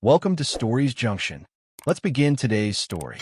Welcome to Stories Junction. Let's begin today's story.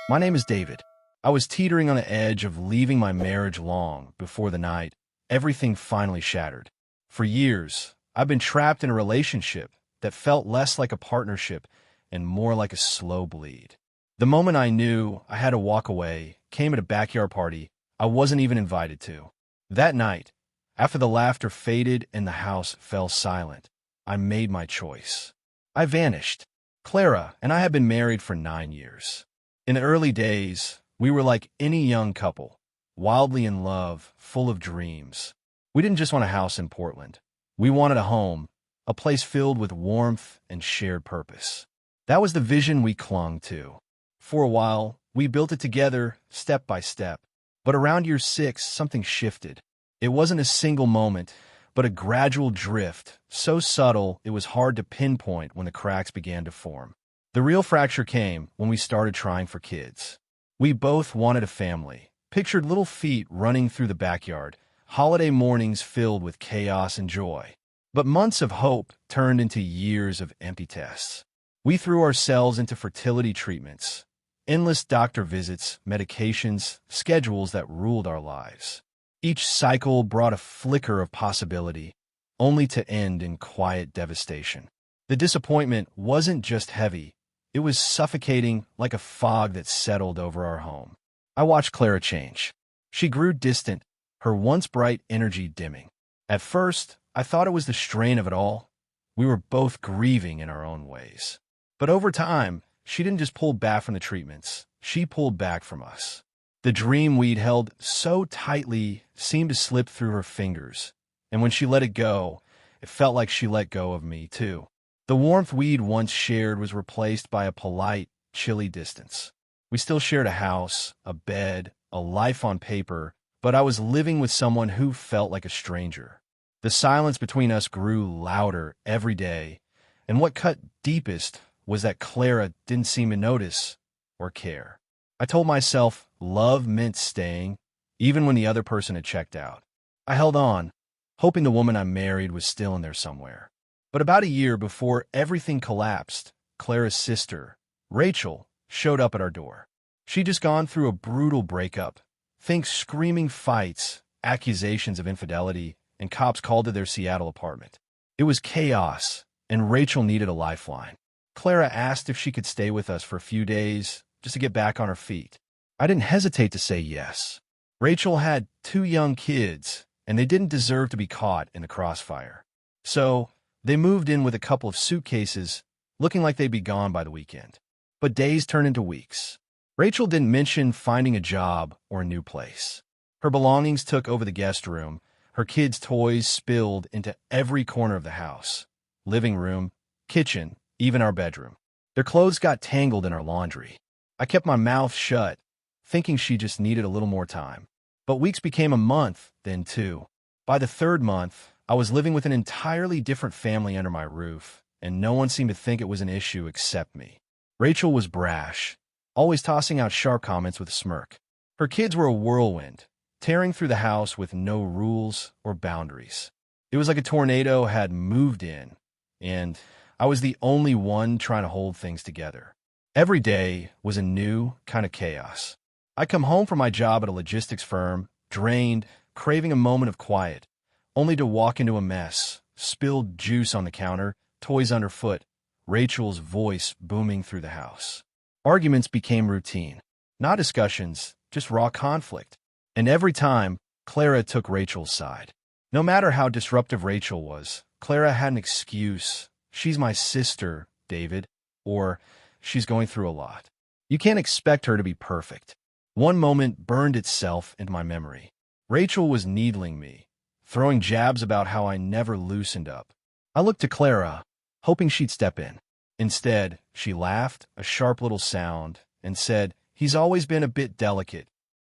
My name is David. I was teetering on the edge of leaving my marriage long before the night everything finally shattered. For years, I've been trapped in a relationship that felt less like a partnership and more like a slow bleed. The moment I knew I had to walk away came at a backyard party I wasn't even invited to. That night, after the laughter faded and the house fell silent, I made my choice. I vanished. Clara and I had been married for 9 years. In the early days, we were like any young couple, wildly in love, full of dreams. We didn't just want a house in Portland. We wanted a home, a place filled with warmth and shared purpose. That was the vision we clung to. For a while, we built it together, step by step. But around year 6, something shifted. It wasn't a single moment, but a gradual drift, so subtle it was hard to pinpoint when the cracks began to form. The real fracture came when we started trying for kids. We both wanted a family, pictured little feet running through the backyard, holiday mornings filled with chaos and joy. But months of hope turned into years of empty tests. We threw ourselves into fertility treatments, endless doctor visits, medications, schedules that ruled our lives. Each cycle brought a flicker of possibility, only to end in quiet devastation. The disappointment wasn't just heavy, it was suffocating like a fog that settled over our home. I watched Clara change. She grew distant, her once bright energy dimming. At first, I thought it was the strain of it all. We were both grieving in our own ways. But over time, she didn't just pull back from the treatments, she pulled back from us. The dream we'd held so tightly seemed to slip through her fingers, and when she let it go, it felt like she let go of me, too. The warmth we'd once shared was replaced by a polite, chilly distance. We still shared a house, a bed, a life on paper, but I was living with someone who felt like a stranger. The silence between us grew louder every day, and what cut deepest was that Clara didn't seem to notice or care. I told myself love meant staying, even when the other person had checked out. I held on, hoping the woman I married was still in there somewhere. But about a year before everything collapsed, Clara's sister, Rachel, showed up at our door. She'd just gone through a brutal breakup. Think screaming fights, accusations of infidelity, and cops called to their Seattle apartment. It was chaos, and Rachel needed a lifeline. Clara asked if she could stay with us for a few days, just to get back on her feet. I didn't hesitate to say yes. Rachel had 2 young kids, and they didn't deserve to be caught in the crossfire. So, they moved in with a couple of suitcases, looking like they'd be gone by the weekend. But days turned into weeks. Rachel didn't mention finding a job or a new place. Her belongings took over the guest room. Her kids' toys spilled into every corner of the house. Living room, kitchen, even our bedroom. Their clothes got tangled in our laundry. I kept my mouth shut, thinking she just needed a little more time. But weeks became a month, then 2. By the 3rd month, I was living with an entirely different family under my roof, and no one seemed to think it was an issue except me. Rachel was brash, always tossing out sharp comments with a smirk. Her kids were a whirlwind, tearing through the house with no rules or boundaries. It was like a tornado had moved in, and I was the only one trying to hold things together. Every day was a new kind of chaos. I'd come home from my job at a logistics firm, drained, craving a moment of quiet, only to walk into a mess, spilled juice on the counter, toys underfoot, Rachel's voice booming through the house. Arguments became routine. Not discussions, just raw conflict. And every time, Clara took Rachel's side. No matter how disruptive Rachel was, Clara had an excuse. She's my sister, David. Or, she's going through a lot. You can't expect her to be perfect. One moment burned itself into my memory. Rachel was needling me, throwing jabs about how I never loosened up. I looked to Clara, hoping she'd step in. Instead, she laughed, a sharp little sound, and said, "He's always been a bit delicate."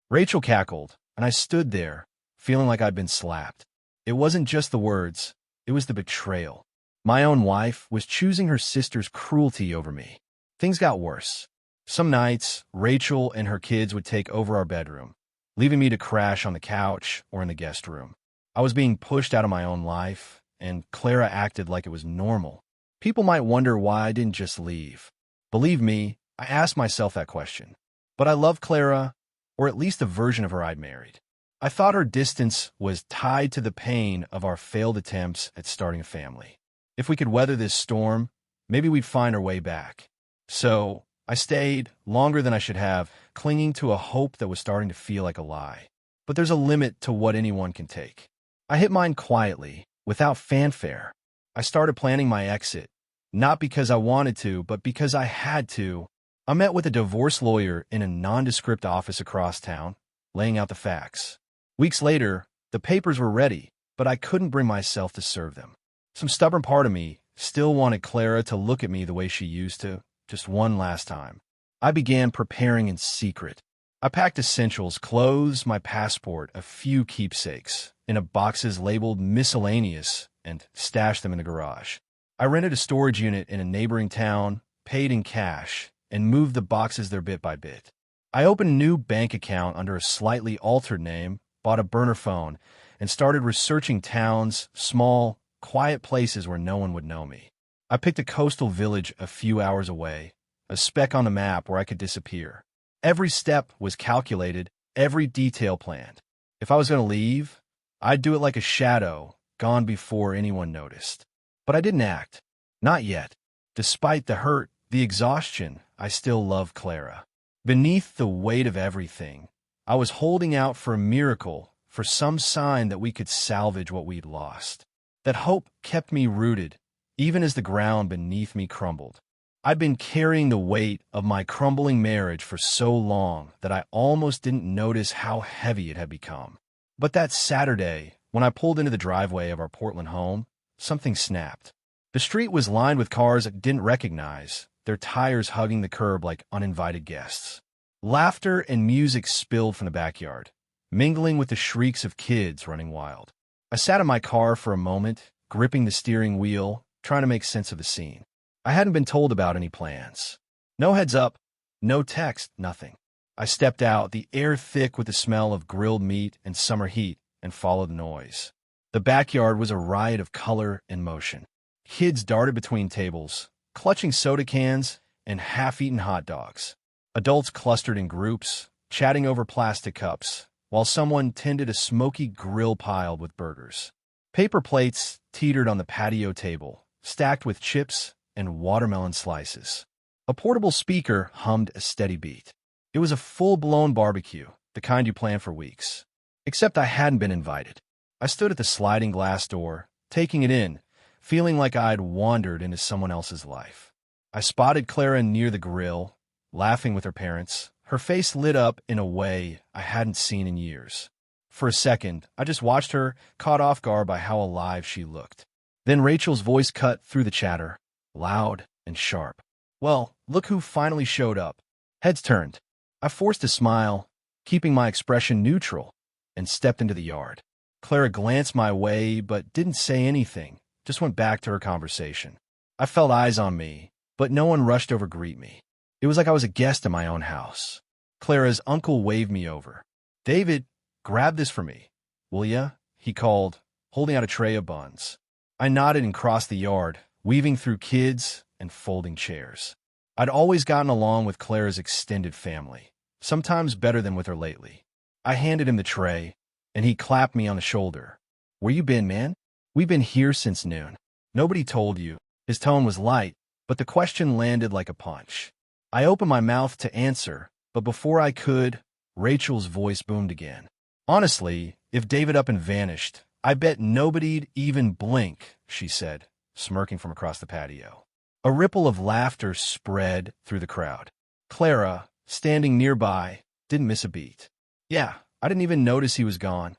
Rachel cackled, and I stood there, feeling like I'd been slapped. It wasn't just the words, it was the betrayal. My own wife was choosing her sister's cruelty over me. Things got worse. Some nights, Rachel and her kids would take over our bedroom, leaving me to crash on the couch or in the guest room. I was being pushed out of my own life, and Clara acted like it was normal. People might wonder why I didn't just leave. Believe me, I asked myself that question. But I love Clara, or at least the version of her I'd married. I thought her distance was tied to the pain of our failed attempts at starting a family. If we could weather this storm, maybe we'd find our way back. So I stayed longer than I should have, clinging to a hope that was starting to feel like a lie. But there's a limit to what anyone can take. I hit mine quietly, without fanfare. I started planning my exit, not because I wanted to, but because I had to. I met with a divorce lawyer in a nondescript office across town, laying out the facts. Weeks later, the papers were ready, but I couldn't bring myself to serve them. Some stubborn part of me still wanted Clara to look at me the way she used to, just one last time. I began preparing in secret. I packed essentials, clothes, my passport, a few keepsakes, in boxes labeled miscellaneous, and stashed them in the garage. I rented a storage unit in a neighboring town, paid in cash, and moved the boxes there bit by bit. I opened a new bank account under a slightly altered name, bought a burner phone, and started researching towns, small, quiet places where no one would know me. I picked a coastal village a few hours away, a speck on the map where I could disappear. Every step was calculated, every detail planned. If I was going to leave, I'd do it like a shadow, gone before anyone noticed. But I didn't act. Not yet. Despite the hurt, the exhaustion, I still loved Clara. Beneath the weight of everything, I was holding out for a miracle, for some sign that we could salvage what we'd lost. That hope kept me rooted, even as the ground beneath me crumbled. I'd been carrying the weight of my crumbling marriage for so long that I almost didn't notice how heavy it had become. But that Saturday, when I pulled into the driveway of our Portland home, something snapped. The street was lined with cars I didn't recognize, their tires hugging the curb like uninvited guests. Laughter and music spilled from the backyard, mingling with the shrieks of kids running wild. I sat in my car for a moment, gripping the steering wheel, trying to make sense of the scene. I hadn't been told about any plans. No heads up, no text, nothing. I stepped out, the air thick with the smell of grilled meat and summer heat, and followed the noise. The backyard was a riot of color and motion. Kids darted between tables, clutching soda cans and half-eaten hot dogs. Adults clustered in groups, chatting over plastic cups, while someone tended a smoky grill piled with burgers. Paper plates teetered on the patio table, stacked with chips and watermelon slices. A portable speaker hummed a steady beat. It was a full-blown barbecue, the kind you plan for weeks. Except I hadn't been invited. I stood at the sliding glass door, taking it in, feeling like I'd wandered into someone else's life. I spotted Clara near the grill, laughing with her parents, her face lit up in a way I hadn't seen in years. For a second, I just watched her, caught off guard by how alive she looked. Then Rachel's voice cut through the chatter, loud and sharp. "Well, look who finally showed up." Heads turned. I forced a smile, keeping my expression neutral, and stepped into the yard. Clara glanced my way but didn't say anything, just went back to her conversation. I felt eyes on me, but no one rushed over to greet me. It was like I was a guest in my own house. Clara's uncle waved me over. "David, grab this for me, will ya?" he called, holding out a tray of buns. I nodded and crossed the yard, weaving through kids and folding chairs. I'd always gotten along with Clara's extended family, sometimes better than with her lately. I handed him the tray, and he clapped me on the shoulder. "Where you been, man?" "We've been here since noon." "Nobody told you." His tone was light, but the question landed like a punch. I opened my mouth to answer, but before I could, Rachel's voice boomed again. "Honestly, if David up and vanished, I bet nobody'd even blink," she said, smirking from across the patio. A ripple of laughter spread through the crowd. Clara, standing nearby, didn't miss a beat. "Yeah, I didn't even notice he was gone,"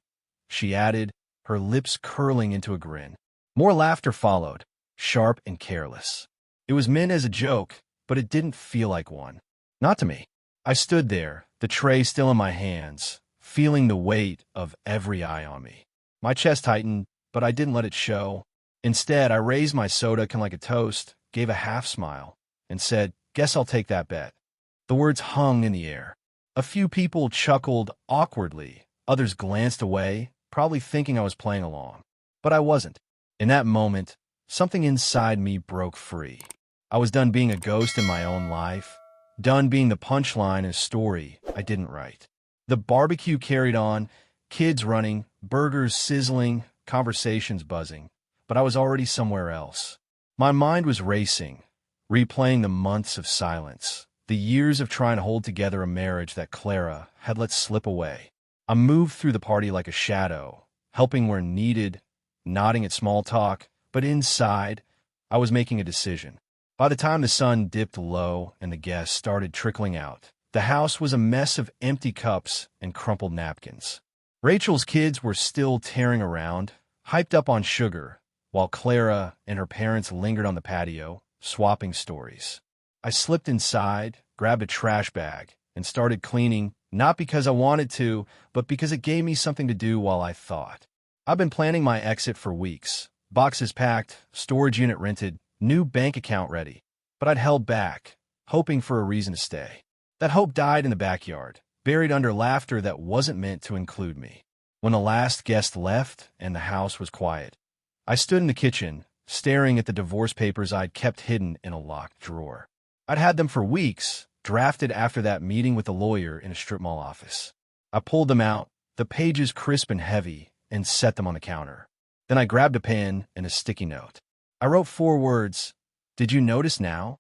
she added, her lips curling into a grin. More laughter followed, sharp and careless. It was meant as a joke, but it didn't feel like one. Not to me. I stood there, the tray still in my hands, feeling the weight of every eye on me. My chest tightened, but I didn't let it show. Instead, I raised my soda can like a toast, gave a half smile, and said, "Guess I'll take that bet." The words hung in the air. A few people chuckled awkwardly, others glanced away, probably thinking I was playing along. But I wasn't. In that moment, something inside me broke free. I was done being a ghost in my own life, done being the punchline in a story I didn't write. The barbecue carried on, kids running, burgers sizzling, conversations buzzing, but I was already somewhere else. My mind was racing, replaying the months of silence, the years of trying to hold together a marriage that Clara had let slip away. I moved through the party like a shadow, helping where needed, nodding at small talk, but inside, I was making a decision. By the time the sun dipped low and the guests started trickling out, the house was a mess of empty cups and crumpled napkins. Rachel's kids were still tearing around, hyped up on sugar, while Clara and her parents lingered on the patio, swapping stories. I slipped inside, grabbed a trash bag, and started cleaning, not because I wanted to, but because it gave me something to do while I thought. I've been planning my exit for weeks. Boxes packed, storage unit rented, new bank account ready. But I'd held back, hoping for a reason to stay. That hope died in the backyard, buried under laughter that wasn't meant to include me. When the last guest left and the house was quiet, I stood in the kitchen, staring at the divorce papers I'd kept hidden in a locked drawer. I'd had them for weeks, drafted after that meeting with the lawyer in a strip mall office. I pulled them out, the pages crisp and heavy, and set them on the counter. Then I grabbed a pen and a sticky note. I wrote 4 words. Did you notice now?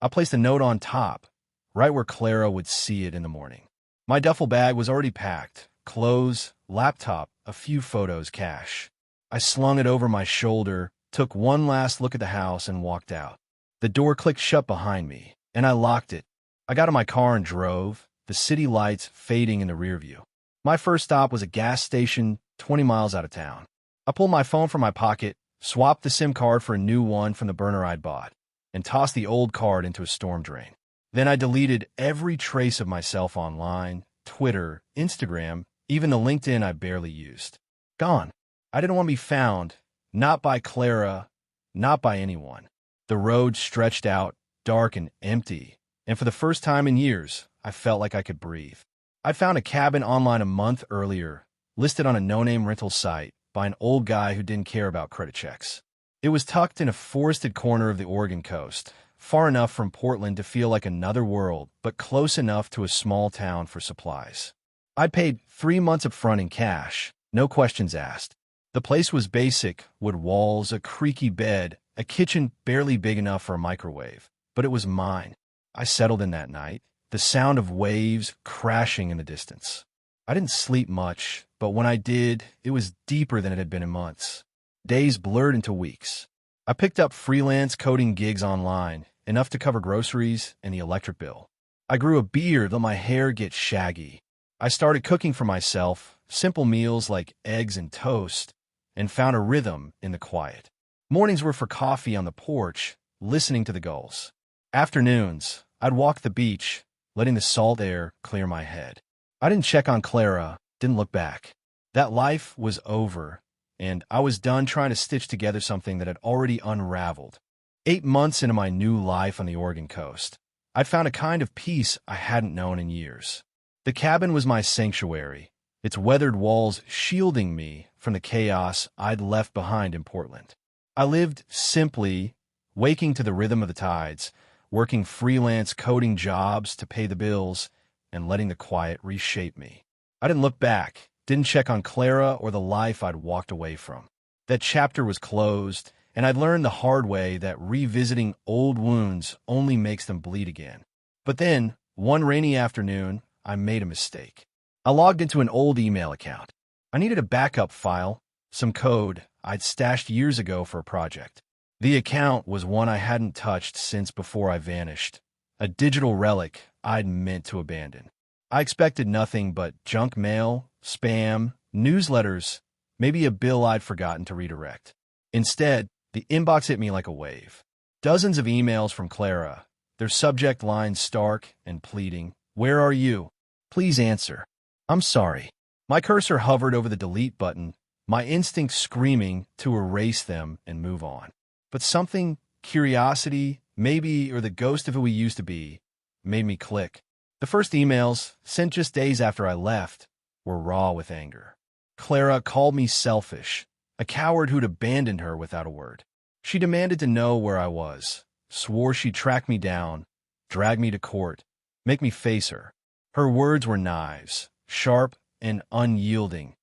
I placed a note on top, right where Clara would see it in the morning. My duffel bag was already packed. Clothes, laptop, a few photos, cash. I slung it over my shoulder, took one last look at the house, and walked out. The door clicked shut behind me, and I locked it. I got in my car and drove, the city lights fading in the rearview. My first stop was a gas station 20 miles out of town. I pulled my phone from my pocket, swapped the SIM card for a new one from the burner I'd bought, and tossed the old card into a storm drain. Then I deleted every trace of myself online, Twitter, Instagram, even the LinkedIn I barely used. Gone. I didn't want to be found, not by Clara, not by anyone. The road stretched out, dark and empty, and for the first time in years, I felt like I could breathe. I'd found a cabin online a month earlier, listed on a no-name rental site by an old guy who didn't care about credit checks. It was tucked in a forested corner of the Oregon coast, far enough from Portland to feel like another world, but close enough to a small town for supplies. I'd paid 3 months up front in cash, no questions asked. The place was basic, wood walls, a creaky bed, a kitchen barely big enough for a microwave, but it was mine. I settled in that night, the sound of waves crashing in the distance. I didn't sleep much, but when I did, it was deeper than it had been in months. Days blurred into weeks. I picked up freelance coding gigs online, enough to cover groceries and the electric bill. I grew a beard, let my hair get shaggy. I started cooking for myself, simple meals like eggs and toast, and found a rhythm in the quiet. Mornings were for coffee on the porch, listening to the gulls. Afternoons, I'd walk the beach, letting the salt air clear my head. I didn't check on Clara, didn't look back. That life was over, and I was done trying to stitch together something that had already unraveled. 8 months into my new life on the Oregon coast, I'd found a kind of peace I hadn't known in years. The cabin was my sanctuary, its weathered walls shielding me from the chaos I'd left behind in Portland. I lived simply, waking to the rhythm of the tides, working freelance coding jobs to pay the bills, and letting the quiet reshape me. I didn't look back, didn't check on Clara or the life I'd walked away from. That chapter was closed, and I'd learned the hard way that revisiting old wounds only makes them bleed again. But then, one rainy afternoon, I made a mistake. I logged into an old email account. I needed a backup file, some code I'd stashed years ago for a project. The account was one I hadn't touched since before I vanished, a digital relic I'd meant to abandon. I expected nothing but junk mail, spam, newsletters, maybe a bill I'd forgotten to redirect. Instead, the inbox hit me like a wave. Dozens of emails from Clara, their subject lines stark and pleading. Where are you? Please answer. I'm sorry. My cursor hovered over the delete button, my instinct screaming to erase them and move on. But something, curiosity, maybe, or the ghost of who we used to be, made me click. The first emails, sent just days after I left, were raw with anger. Clara called me selfish, a coward who'd abandoned her without a word. She demanded to know where I was, swore she'd track me down, drag me to court, make me face her. Her words were knives, sharp and unyielding,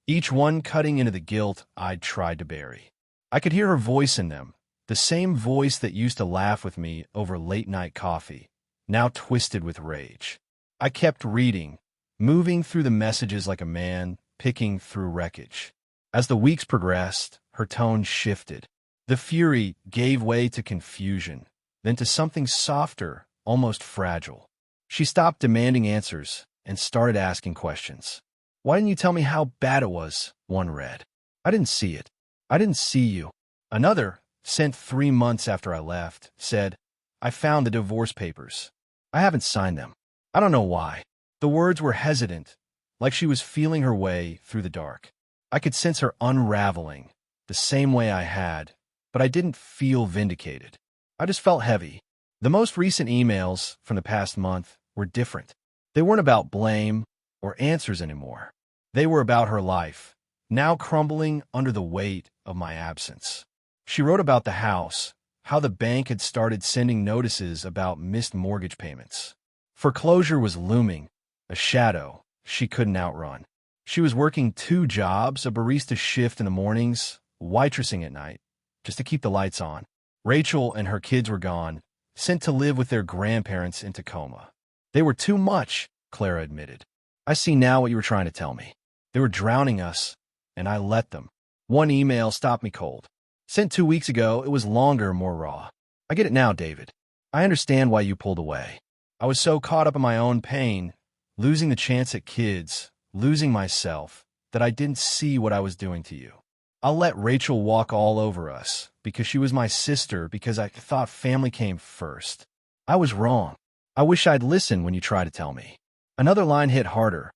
each one cutting into the guilt I'd tried to bury. I could hear her voice in them, the same voice that used to laugh with me over late-night coffee, now twisted with rage. I kept reading, moving through the messages like a man picking through wreckage. As the weeks progressed, her tone shifted. The fury gave way to confusion, then to something softer, almost fragile. She stopped demanding answers and started asking questions. "Why didn't you tell me how bad it was?" one read. "I didn't see it. I didn't see you." Another, sent 3 months after I left, said, "I found the divorce papers. I haven't signed them. I don't know why." The words were hesitant, like she was feeling her way through the dark. I could sense her unraveling, the same way I had, but I didn't feel vindicated. I just felt heavy. The most recent emails from the past month were different. They weren't about blame or answers anymore. They were about her life, now crumbling under the weight of my absence. She wrote about the house, how the bank had started sending notices about missed mortgage payments. Foreclosure was looming, a shadow she couldn't outrun. She was working 2 jobs, a barista shift in the mornings, waitressing at night, just to keep the lights on. Rachel and her kids were gone, sent to live with their grandparents in Tacoma. "They were too much," Clara admitted. "I see now what you were trying to tell me. They were drowning us, and I let them." One email stopped me cold. Sent 2 weeks ago, it was longer, more raw. "I get it now, David. I understand why you pulled away. I was so caught up in my own pain, losing the chance at kids, losing myself, that I didn't see what I was doing to you. I'll let Rachel walk all over us, because she was my sister, because I thought family came first. I was wrong. I wish I'd listened when you tried to tell me." Another line hit harder.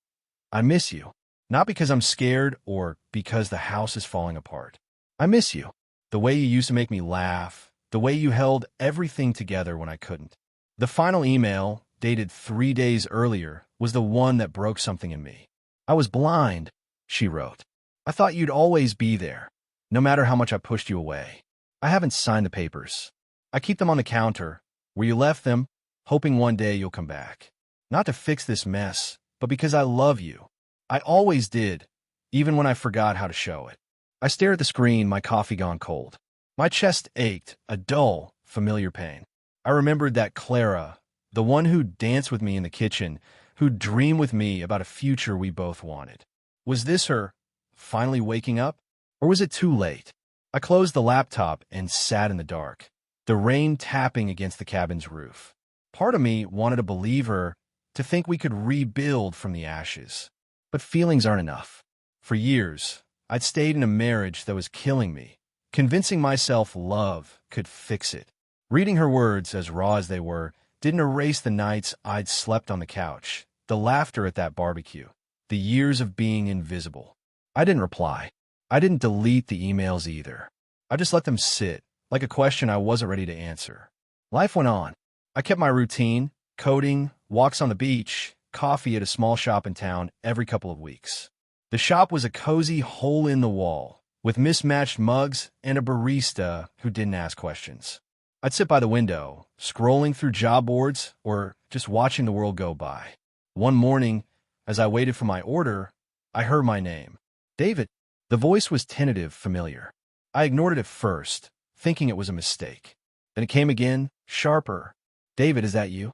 "I miss you. Not because I'm scared or because the house is falling apart. I miss you. The way you used to make me laugh, the way you held everything together when I couldn't." The final email, dated 3 days earlier, was the one that broke something in me. "I was blind," she wrote. "I thought you'd always be there, no matter how much I pushed you away. I haven't signed the papers. I keep them on the counter, where you left them, hoping one day you'll come back. Not to fix this mess, but because I love you. I always did, even when I forgot how to show it." I stared at the screen, my coffee gone cold. My chest ached, a dull, familiar pain. I remembered that Clara, the one who'd dance with me in the kitchen, who'd dream with me about a future we both wanted. Was this her finally waking up? Or was it too late? I closed the laptop and sat in the dark, the rain tapping against the cabin's roof. Part of me wanted to believe her, to think we could rebuild from the ashes. But feelings aren't enough. For years, I'd stayed in a marriage that was killing me, convincing myself love could fix it. Reading her words, as raw as they were, didn't erase the nights I'd slept on the couch, the laughter at that barbecue, the years of being invisible. I didn't reply. I didn't delete the emails either. I just let them sit, like a question I wasn't ready to answer. Life went on. I kept my routine, coding, walks on the beach, coffee at a small shop in town every couple of weeks. The shop was a cozy hole in the wall, with mismatched mugs and a barista who didn't ask questions. I'd sit by the window, scrolling through job boards or just watching the world go by. One morning, as I waited for my order, I heard my name. "David." The voice was tentative, familiar. I ignored it at first, thinking it was a mistake. Then it came again, sharper. "David, is that you?"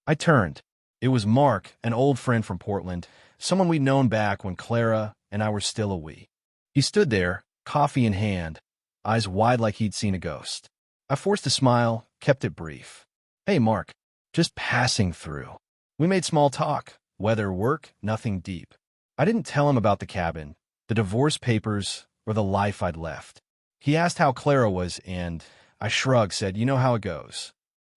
I turned. It was Mark, an old friend from Portland, someone we'd known back when Clara and I were still a we. He stood there, coffee in hand, eyes wide like he'd seen a ghost. I forced a smile, kept it brief. "Hey, Mark. Just passing through." We made small talk, weather, work, nothing deep. I didn't tell him about the cabin, the divorce papers, or the life I'd left. He asked how Clara was, and I shrugged, said, "You know how it goes."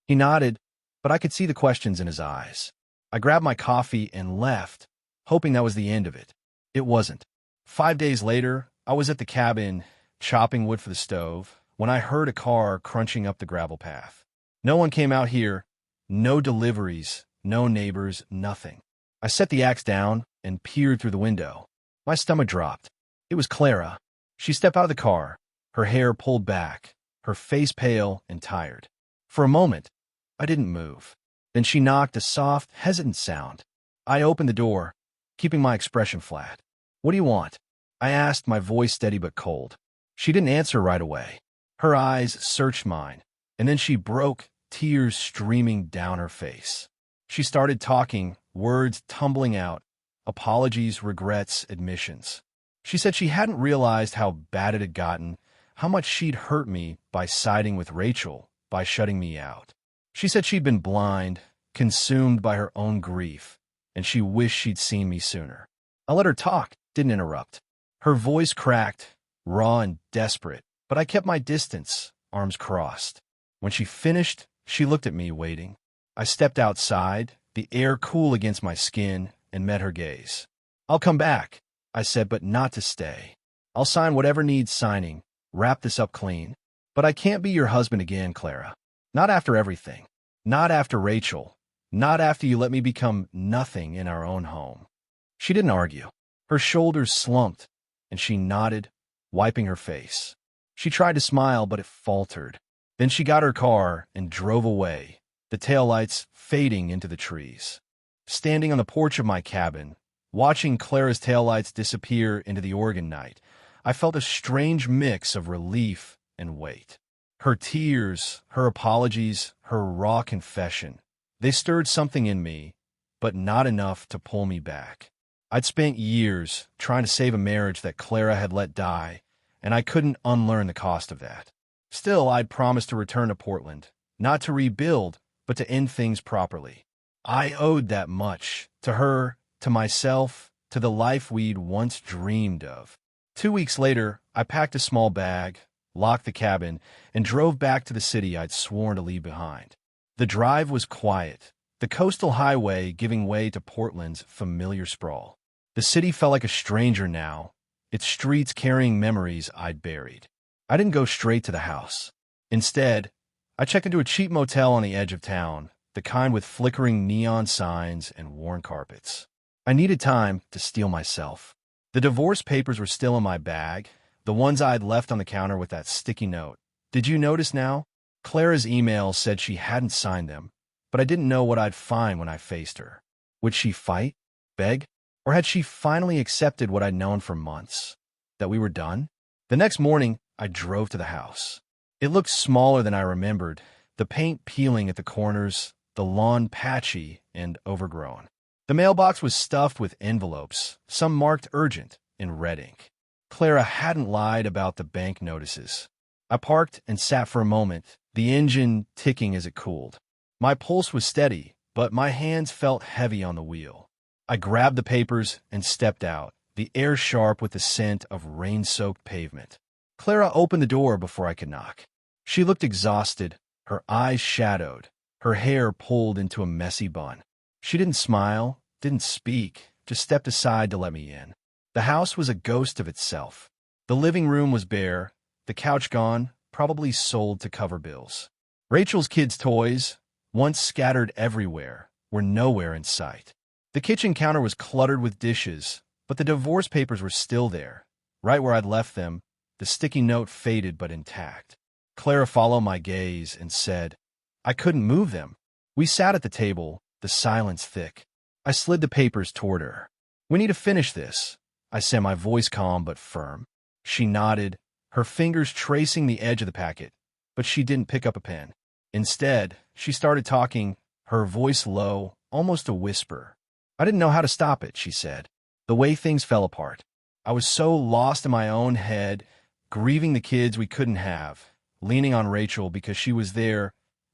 He nodded, but I could see the questions in his eyes. I grabbed my coffee and left, hoping that was the end of it. It wasn't. 5 days later, I was at the cabin, chopping wood for the stove, when I heard a car crunching up the gravel path. No one came out here, no deliveries, no neighbors, nothing. I set the axe down and peered through the window. My stomach dropped. It was Clara. She stepped out of the car, her hair pulled back, her face pale and tired. For a moment, I didn't move. Then she knocked, a soft, hesitant sound. I opened the door, keeping my expression flat. "What do you want?" I asked, my voice steady but cold. She didn't answer right away. Her eyes searched mine, and then she broke, tears streaming down her face. She started talking, words tumbling out, apologies, regrets, admissions. She said she hadn't realized how bad it had gotten, how much she'd hurt me by siding with Rachel, by shutting me out. She said she'd been blind, consumed by her own grief, and she wished she'd seen me sooner. I let her talk, didn't interrupt. Her voice cracked, raw and desperate, but I kept my distance, arms crossed. When she finished, she looked at me, waiting. I stepped outside, the air cool against my skin, and met her gaze. "I'll come back," I said, "but not to stay. I'll sign whatever needs signing, wrap this up clean. But I can't be your husband again, Clara. Not after everything. Not after Rachel. Not after you let me become nothing in our own home." She didn't argue. Her shoulders slumped, and she nodded, wiping her face. She tried to smile, but it faltered. Then she got her car and drove away, the taillights fading into the trees. Standing on the porch of my cabin, watching Clara's taillights disappear into the Oregon night, I felt a strange mix of relief and weight. Her tears, her apologies, her raw confession, they stirred something in me, but not enough to pull me back. I'd spent years trying to save a marriage that Clara had let die, and I couldn't unlearn the cost of that. Still, I'd promised to return to Portland, not to rebuild, but to end things properly. I owed that much, to her, to myself, to the life we'd once dreamed of. 2 weeks later, I packed a small bag, locked the cabin, and drove back to the city I'd sworn to leave behind. The drive was quiet, the coastal highway giving way to Portland's familiar sprawl. The city felt like a stranger now, its streets carrying memories I'd buried. I didn't go straight to the house. Instead, I checked into a cheap motel on the edge of town, the kind with flickering neon signs and worn carpets. I needed time to steel myself. The divorce papers were still in my bag, the ones I'd left on the counter with that sticky note. "Did you notice now?" Clara's email said she hadn't signed them, but I didn't know what I'd find when I faced her. Would she fight? Beg? Or had she finally accepted what I'd known for months? That we were done? The next morning, I drove to the house. It looked smaller than I remembered, the paint peeling at the corners, the lawn patchy and overgrown. The mailbox was stuffed with envelopes, some marked urgent in red ink. Clara hadn't lied about the bank notices. I parked and sat for a moment, the engine ticking as it cooled. My pulse was steady, but my hands felt heavy on the wheel. I grabbed the papers and stepped out, the air sharp with the scent of rain-soaked pavement. Clara opened the door before I could knock. She looked exhausted, her eyes shadowed, her hair pulled into a messy bun. She didn't smile, didn't speak, just stepped aside to let me in. The house was a ghost of itself. The living room was bare, the couch gone, probably sold to cover bills. Rachel's kids' toys, once scattered everywhere, were nowhere in sight. The kitchen counter was cluttered with dishes, but the divorce papers were still there, right where I'd left them, the sticky note faded but intact. Clara followed my gaze and said, "I couldn't move them." We sat at the table, the silence thick. I slid the papers toward her. "We need to finish this," I said, my voice calm but firm. She nodded, her fingers tracing the edge of the packet, but she didn't pick up a pen. Instead, she started talking, her voice low, almost a whisper. "I didn't know how to stop it," she said. "The way things fell apart. I was so lost in my own head, grieving the kids we couldn't have, leaning on Rachel because she was there,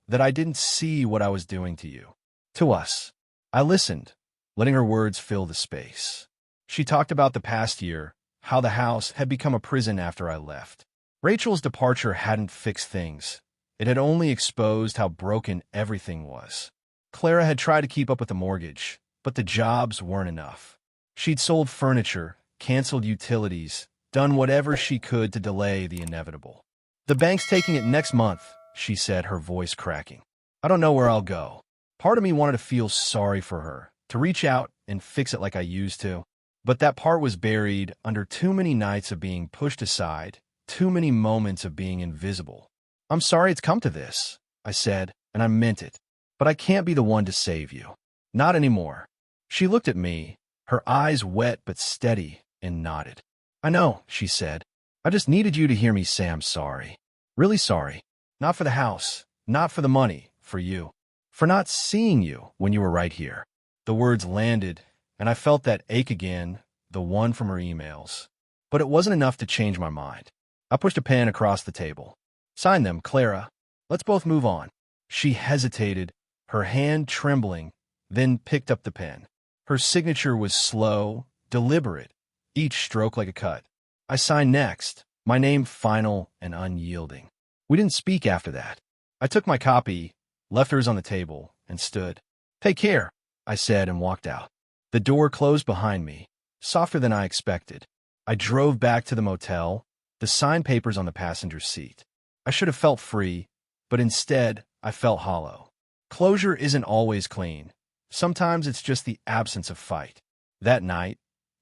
that I didn't see what I was doing to you. To us." I listened, letting her words fill the space. She talked about the past year, how the house had become a prison after I left. Rachel's departure hadn't fixed things. It had only exposed how broken everything was. Clara had tried to keep up with the mortgage, but the jobs weren't enough. She'd sold furniture, canceled utilities, done whatever she could to delay the inevitable. "The bank's taking it next month," she said, her voice cracking. "I don't know where I'll go." Part of me wanted to feel sorry for her, to reach out and fix it like I used to. But that part was buried under too many nights of being pushed aside, too many moments of being invisible. I'm sorry it's come to this, I said, and I meant it. But I can't be the one to save you. Not anymore. She looked at me, her eyes wet but steady, and nodded. I know, she said. I just needed you to hear me say I'm sorry. Really sorry. Not for the house, not for the money, for you. For not seeing you when you were right here. The words landed, and I felt that ache again, the one from her emails. But it wasn't enough to change my mind. I pushed a pen across the table. Sign them, Clara. Let's both move on. She hesitated, her hand trembling, then picked up the pen. Her signature was slow, deliberate, each stroke like a cut. I signed next, my name final and unyielding. We didn't speak after that. I took my copy, left hers on the table, and stood. Take care, I said and walked out. The door closed behind me, softer than I expected. I drove back to the motel, the signed papers on the passenger seat. I should have felt free, but instead, I felt hollow. Closure isn't always clean. Sometimes it's just the absence of fight. That night,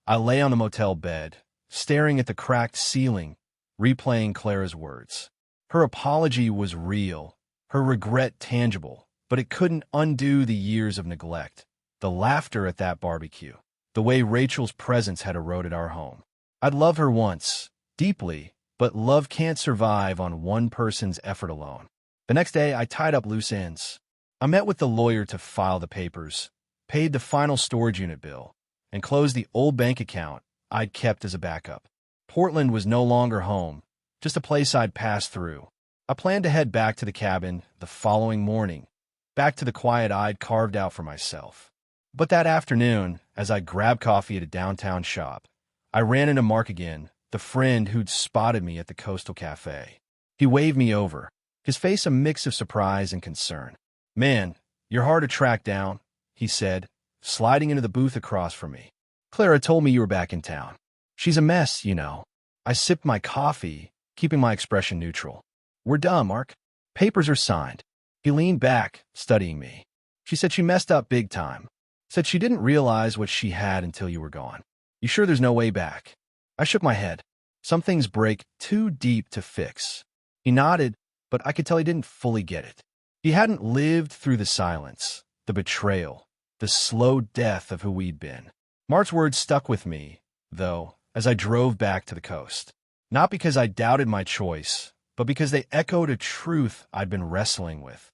I lay on the motel bed, staring at the cracked ceiling, replaying Clara's words. Her apology was real, her regret tangible, but it couldn't undo the years of neglect, the laughter at that barbecue, the way Rachel's presence had eroded our home. I'd love her once, deeply, but love can't survive on one person's effort alone. The next day, I tied up loose ends. I met with the lawyer to file the papers, paid the final storage unit bill, and closed the old bank account I'd kept as a backup. Portland was no longer home, just a place I'd passed through. I planned to head back to the cabin the following morning, back to the quiet I'd carved out for myself. But that afternoon, as I grabbed coffee at a downtown shop, I ran into Mark again, the friend who'd spotted me at the Coastal Cafe. He waved me over, his face a mix of surprise and concern. Man, you're hard to track down, he said, sliding into the booth across from me. Clara told me you were back in town. She's a mess, you know. I sipped my coffee, keeping my expression neutral. We're done, Mark. Papers are signed. He leaned back, studying me. She said she messed up big time. Said she didn't realize what she had until you were gone. You sure there's no way back? I shook my head. Some things break too deep to fix. He nodded, but I could tell he didn't fully get it. He hadn't lived through the silence, the betrayal, the slow death of who we'd been. Mark's words stuck with me, though, as I drove back to the coast. Not because I doubted my choice, but because they echoed a truth I'd been wrestling with.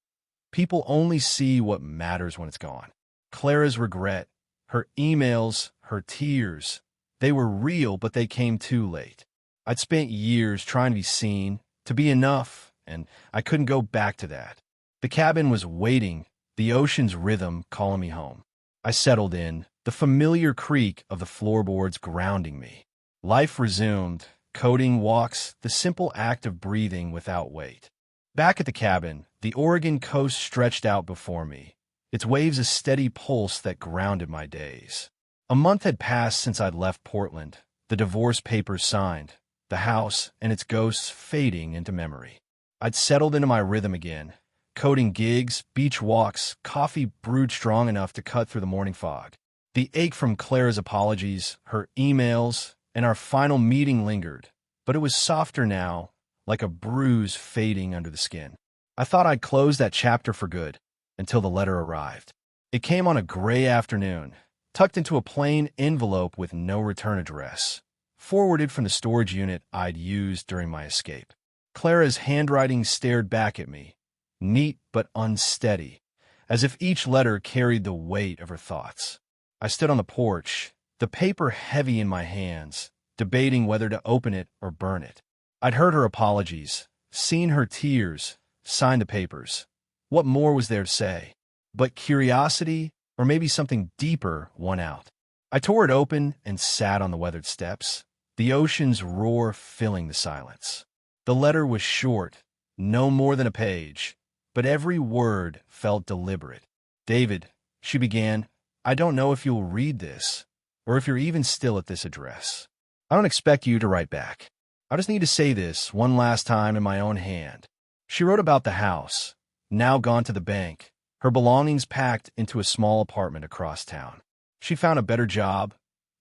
People only see what matters when it's gone. Clara's regret, her emails, her tears, they were real, but they came too late. I'd spent years trying to be seen, to be enough, and I couldn't go back to that. The cabin was waiting, the ocean's rhythm calling me home. I settled in, the familiar creak of the floorboards grounding me. Life resumed, coding walks, the simple act of breathing without weight. Back at the cabin, the Oregon coast stretched out before me, its waves a steady pulse that grounded my days. A month had passed since I'd left Portland, the divorce papers signed, the house and its ghosts fading into memory. I'd settled into my rhythm again, coding gigs, beach walks, coffee brewed strong enough to cut through the morning fog. The ache from Clara's apologies, her emails, and our final meeting lingered, but it was softer now, like a bruise fading under the skin. I thought I'd close that chapter for good, until the letter arrived. It came on a gray afternoon, tucked into a plain envelope with no return address, forwarded from the storage unit I'd used during my escape. Clara's handwriting stared back at me, neat but unsteady, as if each letter carried the weight of her thoughts. I stood on the porch, the paper heavy in my hands, debating whether to open it or burn it. I'd heard her apologies, seen her tears, signed the papers. What more was there to say? But curiosity, or maybe something deeper, won out. I tore it open and sat on the weathered steps, the ocean's roar filling the silence. The letter was short, no more than a page, but every word felt deliberate. David, she began, I don't know if you'll read this, or if you're even still at this address. I don't expect you to write back. I just need to say this one last time in my own hand. She wrote about the house, now gone to the bank, her belongings packed into a small apartment across town. She found a better job,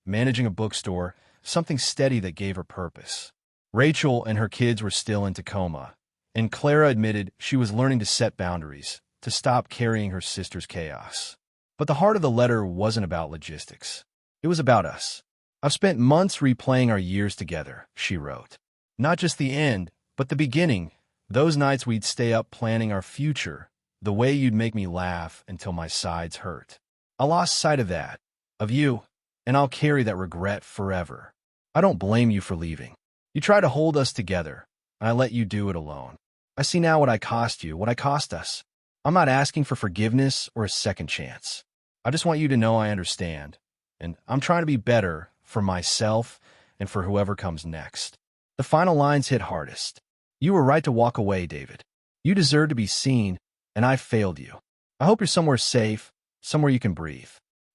managing a bookstore, something steady that gave her purpose. Rachel and her kids were still in Tacoma, and Clara admitted she was learning to set boundaries, to stop carrying her sister's chaos. But the heart of the letter wasn't about logistics. It was about us. "I've spent months replaying our years together," she wrote. "Not just the end, but the beginning. Those nights we'd stay up planning our future, the way you'd make me laugh until my sides hurt. I lost sight of that, of you, and I'll carry that regret forever. I don't blame you for leaving. You tried to hold us together, and I let you do it alone. I see now what I cost you, what I cost us. I'm not asking for forgiveness or a second chance. I just want you to know I understand, and I'm trying to be better for myself and for whoever comes next." The final lines hit hardest. "You were right to walk away, David. You deserve to be seen, and I failed you. I hope you're somewhere safe, somewhere you can breathe.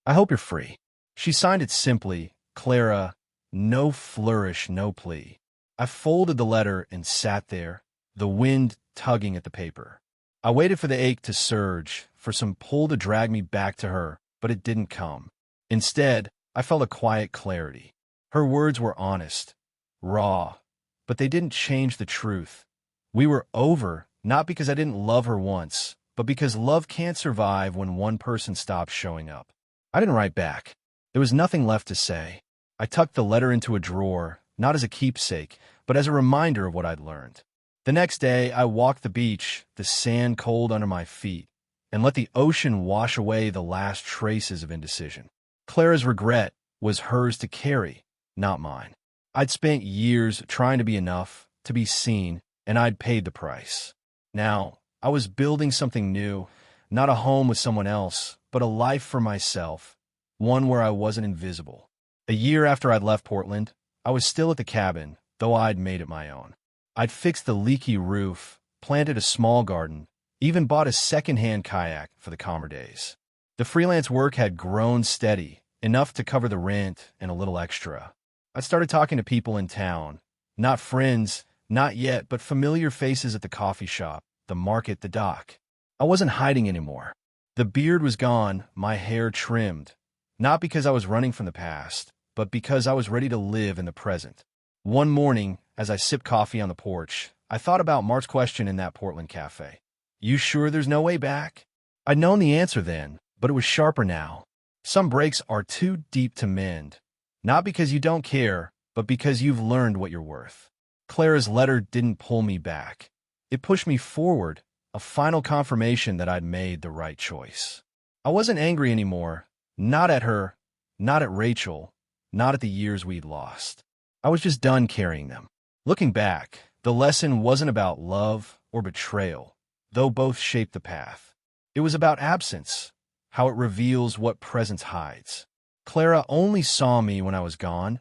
I hope you're free." She signed it simply, Clara, no flourish, no plea. I folded the letter and sat there, the wind tugging at the paper. I waited for the ache to surge, for some pull to drag me back to her, but it didn't come. Instead, I felt a quiet clarity. Her words were honest, raw, but they didn't change the truth. We were over, not because I didn't love her once, but because love can't survive when one person stops showing up. I didn't write back. There was nothing left to say. I tucked the letter into a drawer, not as a keepsake, but as a reminder of what I'd learned. The next day, I walked the beach, the sand cold under my feet, and let the ocean wash away the last traces of indecision. Clara's regret was hers to carry, not mine. I'd spent years trying to be enough, to be seen, and I'd paid the price. Now, I was building something new, not a home with someone else, but a life for myself, one where I wasn't invisible. A year after I'd left Portland, I was still at the cabin, though I'd made it my own. I'd fixed the leaky roof, planted a small garden, even bought a second-hand kayak for the calmer days. The freelance work had grown steady, enough to cover the rent and a little extra. I started talking to people in town, not friends, not yet, but familiar faces at the coffee shop, the market, the dock. I wasn't hiding anymore. The beard was gone, my hair trimmed, not because I was running from the past, but because I was ready to live in the present. One morning, as I sipped coffee on the porch, I thought about Mark's question in that Portland cafe. "You sure there's no way back?" I'd known the answer then, but it was sharper now. Some breaks are too deep to mend, not because you don't care, but because you've learned what you're worth. Clara's letter didn't pull me back. It pushed me forward, a final confirmation that I'd made the right choice. I wasn't angry anymore, not at her, not at Rachel, not at the years we'd lost. I was just done carrying them. Looking back, the lesson wasn't about love or betrayal, though both shaped the path. It was about absence, how it reveals what presence hides. Clara only saw me when I was gone,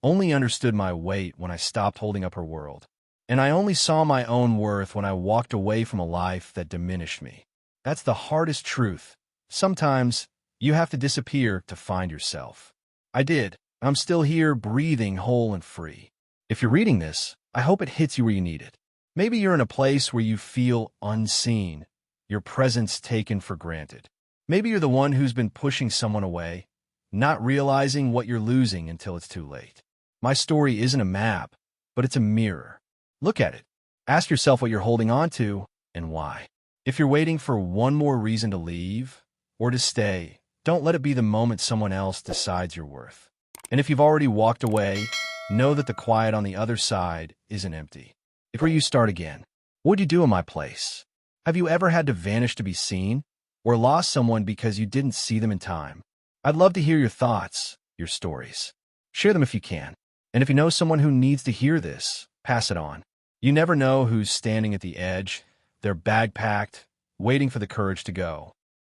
only understood my weight when I stopped holding up her world. And I only saw my own worth when I walked away from a life that diminished me. That's the hardest truth. Sometimes you have to disappear to find yourself. I did. I'm still here, breathing whole and free. If you're reading this, I hope it hits you where you need it. Maybe you're in a place where you feel unseen, your presence taken for granted. Maybe you're the one who's been pushing someone away, not realizing what you're losing until it's too late. My story isn't a map, but it's a mirror. Look at it. Ask yourself what you're holding on to and why. If you're waiting for one more reason to leave or to stay, don't let it be the moment someone else decides your worth. And if you've already walked away, know that the quiet on the other side isn't empty. If you start again, what would you do in my place? Have you ever had to vanish to be seen, or lost someone because you didn't see them in time? I'd love to hear your thoughts, your stories. Share them if you can. And if you know someone who needs to hear this, pass it on. You never know who's standing at the edge, their bag packed, waiting for the courage to go.